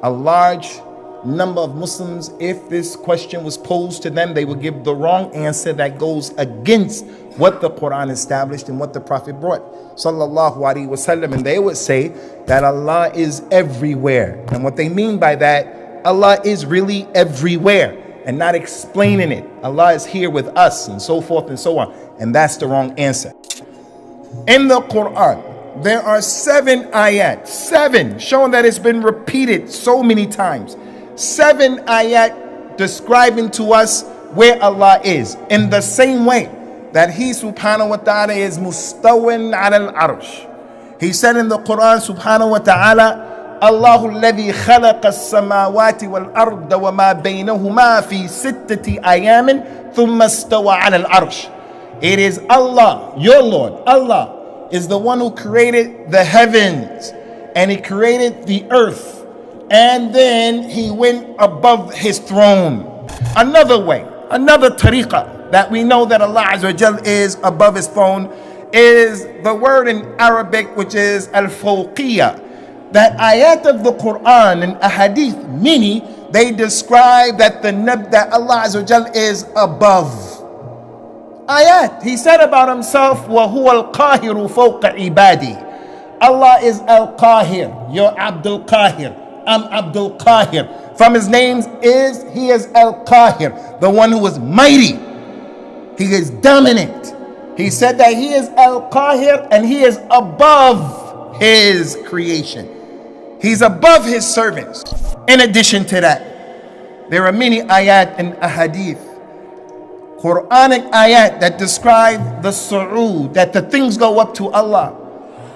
A large number of Muslims, if this question was posed to them, they would give the wrong answer that goes against what the Quran established and what the Prophet brought, sallallahu alaihi wasallam. And they would say that Allah is everywhere. And what they mean by that, Allah is really everywhere, and not explaining it. Allah is here with us, and so forth and so on. And that's the wrong answer. In the Quran, there are 7 ayat, 7, showing that it's been repeated so many times. 7 ayat describing to us where Allah is, in the same way that He subhanahu wa ta'ala is mustawin ala al-arsh. He said in the Quran subhanahu wa ta'ala, Allahu alladhi khalaqa as-samawati wal-arda wa ma baynahuma fi 6 ayamin thumma istawa ala al-arsh. It is Allah, your Lord, Allah is the one who created the heavens, and He created the earth, and then He went above His throne. Another way, another tariqah that we know that Allah Azza wa Jal is above His throne is the word in Arabic, which is al-fawqiyah. That ayat of the Quran and ahadith, many, they describe that that Allah Azza wa Jal is above. Ayat, He said about Himself, وَهُوَ الْقَاهِرُ فَوْقَ عِبَادِي. Allah is Al-Qahir, you're Abdul Qahir, I'm Abdul Qahir. From His names is, He is Al-Qahir, the one who is mighty. He is dominant. He said that He is Al-Qahir and He is above His creation. He's above His servants. In addition to that, there are many ayat and ahadith, Quranic ayat, that describe the su'ud, that the things go up to Allah.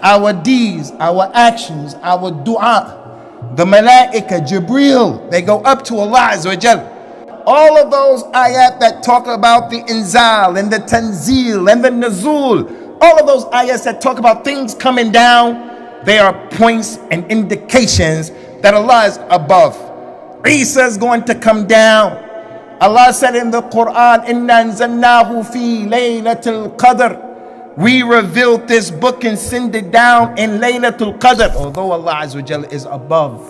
Our deeds, our actions, our dua, the malaika, Jibreel, they go up to Allah Azza wa Jal. All of those ayat that talk about the inzal and the tanzil and the nuzul, all of those ayats that talk about things coming down, they are points and indications that Allah is above. Isa is going to come down. Allah said in the Quran, Inna anzalnahu fi laylatul qadr. We revealed this book and sent it down in Laylatul Qadr. Although Allah Azza wa Jalla is above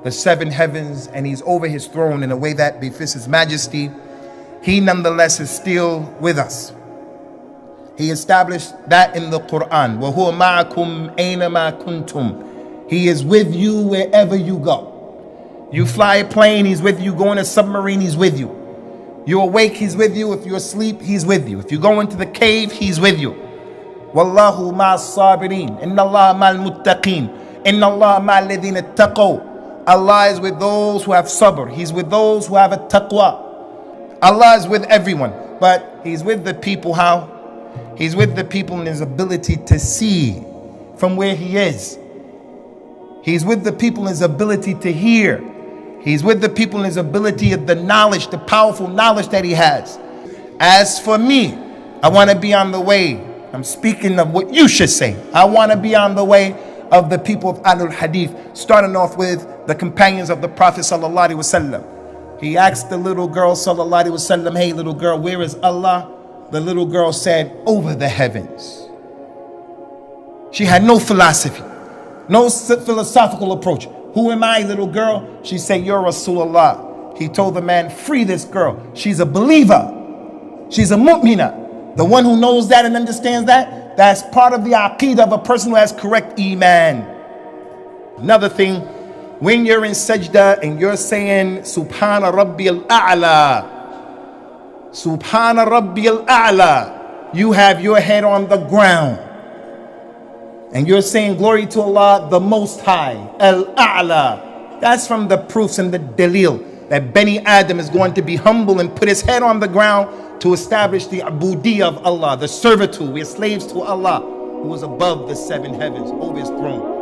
the 7 heavens and He's over His throne in a way that befits His majesty, He nonetheless is still with us. He established that in the Quran. وَهُوَ مَعَكُمْ أَيْنَمَا كُنْتُمْ. He is with you wherever you go. You fly a plane, He's with you. Go in a submarine, He's with you. You're awake, He's with you. If you're asleep, He's with you. If you go into the cave, He's with you. وَاللَّهُ مَعَ الصَّابِرِينَ إِنَّ اللَّهَ مَعَ الْمُتَّقِينَ إِنَّ اللَّهَ مَعَ الَّذِينَ اتَّقَوْا. Allah is with those who have sabr. He's with those who have a taqwa. Allah is with everyone, but He's with the people how? He's with the people in His ability to see from where He is. He's with the people in His ability to hear. He's with the people in His ability of the knowledge, the powerful knowledge that He has. As for me, I want to be on the way. I'm speaking of what you should say. I want to be on the way of the people of Al-Hadith, starting off with the companions of the Prophet sallallahu alaihi wasallam. He asked the little girl sallallahu alaihi wasallam, hey little girl, where is Allah? The little girl said, over the heavens. She had no philosophy, no philosophical approach. Who am I, little girl? She said, you're Rasulullah. He told the man, free this girl. She's a believer. She's a mu'mina. The one who knows that and understands that, that's part of the aqeedah of a person who has correct iman. Another thing, when you're in sajda and you're saying, Subhana Rabbi al-A'la, Subhana Rabbi al-A'la, you have your head on the ground. And you're saying, glory to Allah, the Most High, Al-A'la. That's from the proofs and the dalil that Bani Adam is going to be humble and put his head on the ground to establish the abudiyah of Allah, the servitude. We are slaves to Allah, who is above the 7 heavens, over His throne.